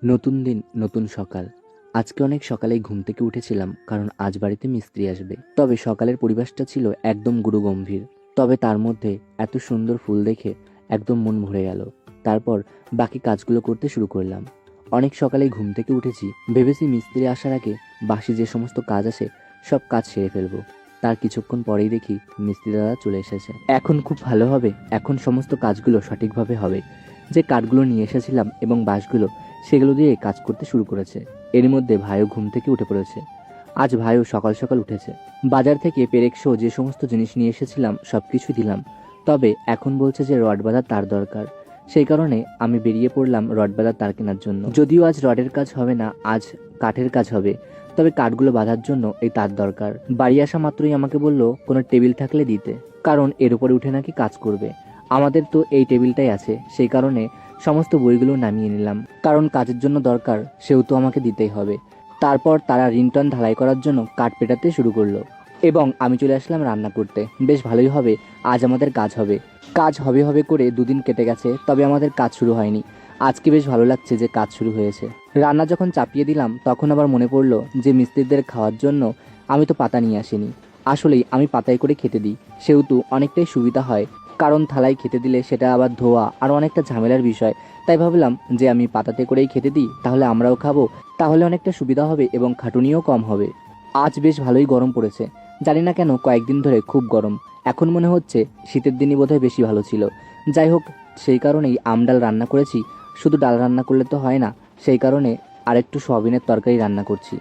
নতুন দিন, নতুন সকাল। আজকে অনেক সকালেই ঘুম থেকে উঠেছিলাম, কারণ আজ বাড়িতে মিস্ত্রি আসবে। তবে সকালের পরিবেশটা ছিল একদম গুরুগম্ভীর। তবে তার মধ্যে এত সুন্দর ফুল দেখে একদম মন ভরে গেল। তারপর বাকি কাজগুলো করতে শুরু করলাম। অনেক সকালেই ঘুম থেকে উঠেছি, ভেবেছি মিস্ত্রি আসার আগে বাসি যে সমস্ত কাজ আছে সব কাজ সেরে ফেলবো। তার কিছুক্ষণ পরেই দেখি মিস্ত্রি দাদা চলে এসেছে। এখন খুব ভালো হবে, এখন সমস্ত কাজগুলো সঠিকভাবে হবে। যে কাঠগুলো নিয়ে এসেছিলাম এবং বাঁশগুলো, সেগুলো দিয়ে কাজ করতে শুরু করেছে। এর মধ্যে ভাইও ঘুম থেকে উঠে পড়েছে। আজ ভাইও সকাল সকাল উঠেছে। বাজার থেকে পেরেকসহ যে সমস্ত জিনিস নিয়ে এসেছিলাম সবকিছু দিলাম। তবে এখন বলছে যে রড বাঁধার তার দরকার। সেই কারণে আমি বেরিয়ে পড়লাম রড বাঁধার তার কেনার জন্য। যদিও আজ রডের কাজ হবে না, আজ কাঠের কাজ হবে। তবে কাঠগুলো বাঁধার জন্য এই তার দরকার। বাড়ি আসা মাত্রই আমাকে বলল কোনো টেবিল থাকলে দিতে, কারণ এর উপরে উঠে নাকি কাজ করবে। আমাদের তো এই টেবিলটাই আছে, সেই কারণে সমস্ত বইগুলো নামিয়ে নিলাম, কারণ কাজের জন্য দরকার, সেহেতু আমাকে দিতেই হবে। তারপর তারা রিংটন ঢালাই করার জন্য কাঠ পেটাতে শুরু করলো এবং আমি চলে আসলাম রান্না করতে। বেশ ভালোই হবে, আজ আমাদের কাজ হবে। কাজ হবে হবে করে দুদিন কেটে গেছে, তবে আমাদের কাজ শুরু হয়নি। আজকে বেশ ভালো লাগছে যে কাজ শুরু হয়েছে। রান্না যখন চাপিয়ে দিলাম তখন আবার মনে পড়লো যে মিস্ত্রিদের খাওয়ার জন্য আমি তো পাতা নিয়ে আসিনি। আসলেই আমি পাতায় করে খেতে দিই, সেহেতু অনেকটাই সুবিধা হয়, কারণ থালায় খেতে দিলে সেটা আবার ধোয়া আরও অনেকটা ঝামেলার বিষয়। তাই ভাবলাম যে আমি পাতাতে করেই খেতে দিই, তাহলে আমরাও খাবো, তাহলে অনেকটা সুবিধা হবে এবং খাটুনিও কম হবে। আজ বেশ ভালোই গরম পড়েছে, জানি না কেন কয়েকদিন ধরে খুব গরম। এখন মনে হচ্ছে শীতের দিনই বোধহয় বেশি ভালো ছিল। যাই হোক, সেই কারণেই আমডাল রান্না করেছি। শুধু ডাল রান্না করলে তো হয় না, সেই কারণে আরেকটু সয়াবিনের তরকারি রান্না করছি।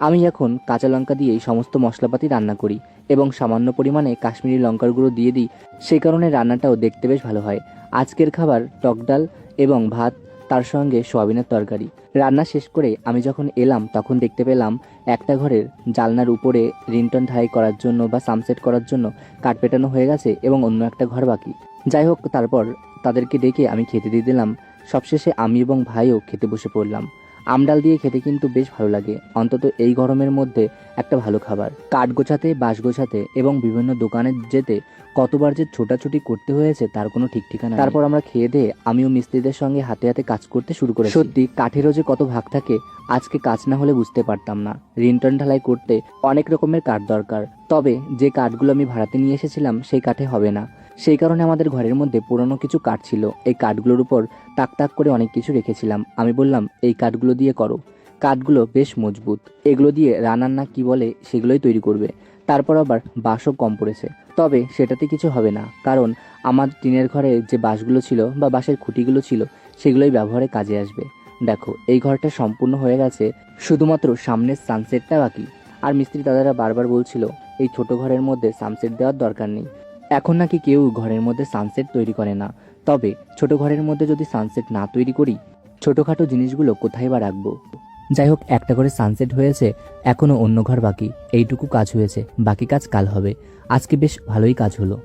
আমি এখন কাঁচা লঙ্কা দিয়েই সমস্ত মশলাপাতি রান্না করি এবং সামান্য পরিমাণে কাশ্মীরি লঙ্কার গুঁড়ো দিয়ে দিই, সেই কারণে রান্নাটাও দেখতে বেশ ভালো হয়। আজকের খাবার টক ডাল এবং ভাত, তার সঙ্গে সয়াবিনের তরকারি। রান্না শেষ করে আমি যখন এলাম তখন দেখতে পেলাম একটা ঘরের জানলার উপরে রিংটন ঢালাই করার জন্য বা সানসেট করার জন্য কাঠ পেটানো হয়ে গেছে এবং অন্য একটা ঘর বাকি। যাই হোক, তারপর তাদেরকে ডেকে আমি খেতে দিয়ে দিলাম। সবশেষে আমি এবং ভাইও খেতে বসে পড়লাম। আমডাল দিয়ে খেতে কিন্তু বেশ ভালো লাগে, অন্তত এই গরমের মধ্যে একটা ভালো খাবার। কাঠ গোছাতে, বাঁশ গোছাতে এবং বিভিন্ন দোকানে যেতে কতবার যে ছোটাছুটি করতে হয়েছে তার কোনো ঠিক ঠিকানা নেই। তারপর আমরা খেয়ে দিয়ে আমিও মিস্ত্রিদের সঙ্গে হাতে হাতে কাজ করতে শুরু করি। সত্যি কাঠেরও যে কত ভাগ থাকে, আজকে কাজ না হলে বুঝতে পারতাম না। রিংটন ঢালাই করতে অনেক রকমের কাঠ দরকার, তবে যে কাঠগুলো আমি ভাড়াতে নিয়ে এসেছিলাম সেই কাঠে হবে না। সেই কারণে আমাদের ঘরের মধ্যে পুরনো কিছু কাঠ ছিল, এই কাঠগুলোর উপর টাক টাক করে অনেক কিছু রেখেছিলাম। আমি বললাম এই কাঠগুলো দিয়ে করো, কাঠগুলো বেশ মজবুত, এগুলো দিয়ে রান্নার না কি বলে সেগুলোই তৈরি করবে। তারপর আবার বাঁশও কম পড়েছে, তবে সেটাতে কিছু হবে না, কারণ আমার টিনের ঘরে যে বাঁশগুলো ছিল বা বাঁশের খুঁটিগুলো ছিল সেগুলোই ব্যবহারে কাজে আসবে। দেখো, এই ঘরটা সম্পূর্ণ হয়ে গেছে, শুধুমাত্র সামনের সানসেটটা বাকি। আর মিস্ত্রি দাদারা বারবার বলছিল এই ছোট ঘরের মধ্যে সানসেট দেওয়ার দরকার নেই। এখন নাকি কেউ ঘরের মধ্যে সানসেট তৈরি করে না। তবে ছোট ঘরের মধ্যে যদি সানসেট না তৈরি করি, ছোটোখাটো জিনিসগুলো কোথায় বা রাখবো? যাই হোক, একটা করে সানসেট হয়েছে, এখনও অন্য ঘর বাকি। এইটুকু কাজ হয়েছে, বাকি কাজ কাল হবে। আজকে বেশ ভালোই কাজ হলো।